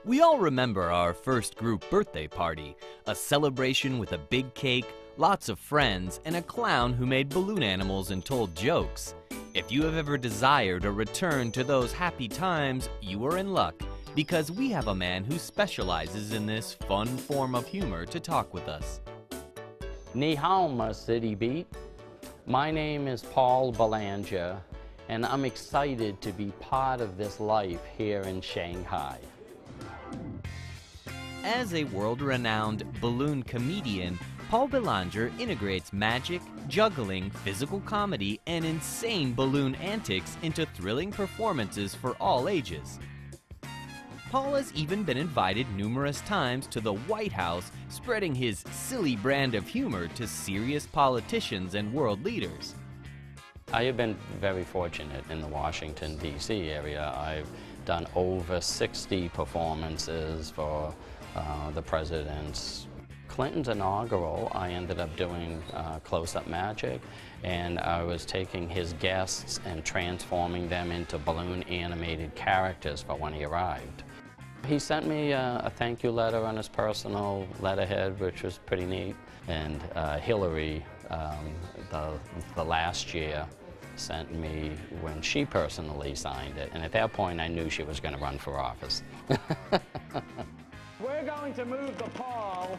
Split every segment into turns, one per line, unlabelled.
We all remember our first group birthday party, a celebration with a big cake, lots of friends, and a clown who made balloon animals and told jokes. If you have ever desired a return to those happy times, you are in luck, because we have a man who specializes in this fun form of humor to talk with us.
Ni hao, ma city beat. My name is Paul Belanger, and I'm excited to be part of this life here in Shanghai.
As a world-renowned balloon comedian, Paul Belanger integrates magic, juggling, physical comedy, and insane balloon antics into thrilling performances for all ages. Paul has even been invited numerous times to the White House, spreading his silly brand of humor to serious politicians and world leaders.
I have been very fortunate in the Washington, D.C. area. I've done over 60 performances for the president's. Clinton's inaugural, I ended up doing close-up magic, and I was taking his guests and transforming them into balloon animated characters for when he arrived. He sent me a thank you letter on his personal letterhead, which was pretty neat. And Hillary, the last year, sent me when she personally signed it. And at that point, I knew she was going to run for office.
We're going to move the ball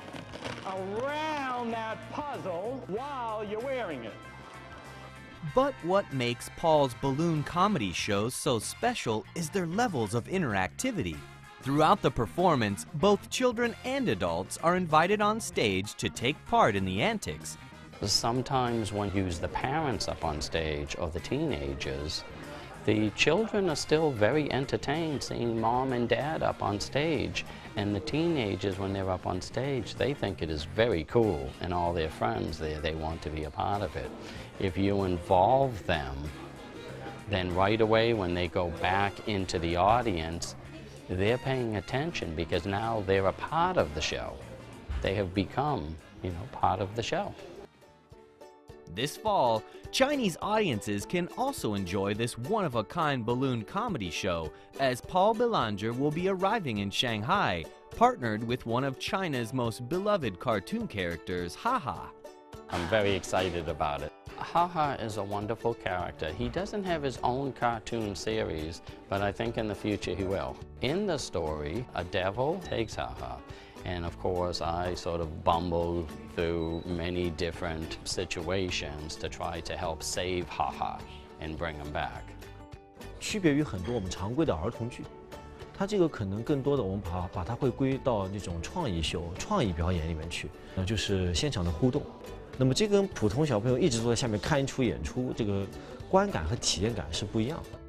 around that puzzle while you're wearing it.
But what makes Paul's balloon comedy shows so special is their levels of interactivity. Throughout the performance, both children and adults are invited on stage to take part in the antics.
Sometimes when you use the parents up on stage or the teenagers, the children are still very entertained seeing mom and dad up on stage. And the teenagers, when they're up on stage, they think it is very cool, and all their friends there, they want to be a part of it. If you involve them, then right away when they go back into the audience, they're paying attention because now they're a part of the show. They have become, part of the show.
This fall, Chinese audiences can also enjoy this one-of-a-kind balloon comedy show, as Paul Belanger will be arriving in Shanghai, partnered with one of China's most beloved cartoon characters, HaHa.
I'm very excited about it. HaHa is a wonderful character. He doesn't have his own cartoon series, but I think in the future he will. In the story, a devil takes HaHa. And of course, I sort of bumbled through many different situations to try to help save HaHa and bring him back.
区别于很多我们常规的儿童剧，它这个可能更多的我们把它会归到那种创意秀、创意表演里面去，就是现场的互动。那么这跟普通小朋友一直坐在下面看一出演出，这个观感和体验感是不一样的。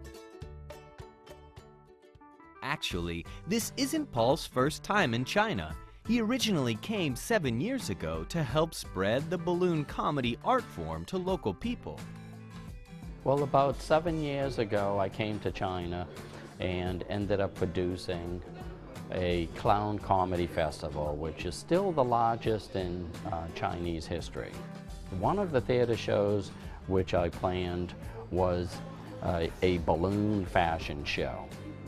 Actually, this isn't Paul's first time in China. He originally came 7 years ago to help spread the balloon comedy art form to local people.
Well, about 7 years ago, I came to China and ended up producing a clown comedy festival, which is still the largest in Chinese history. One of the theater shows which I planned was a balloon fashion show,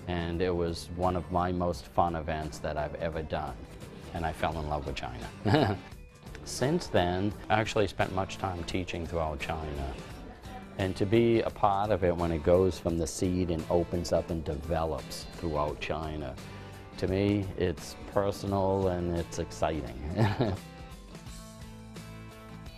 and it was one of my most fun events that I've ever done. And I fell in love with China. Since then, I actually spent much time teaching throughout China. And to be a part of it when it goes from the seed and opens up and develops throughout China, to me, it's personal and it's exciting.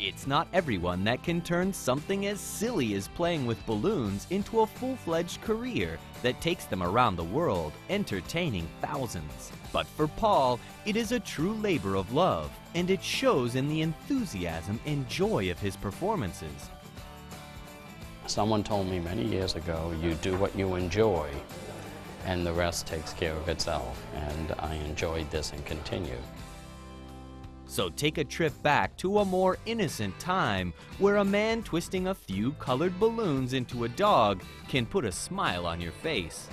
It's not everyone that can turn something as silly as playing with balloons into a full-fledged career that takes them around the world, entertaining thousands. But for Paul, it is a true labor of love, and it shows in the enthusiasm and joy of his performances.
Someone told me many years ago, you do what you enjoy, and the rest takes care of itself. And I enjoyed this and continue.
So take a trip back to a more innocent time where a man twisting a few colored balloons into a dog can put a smile on your face.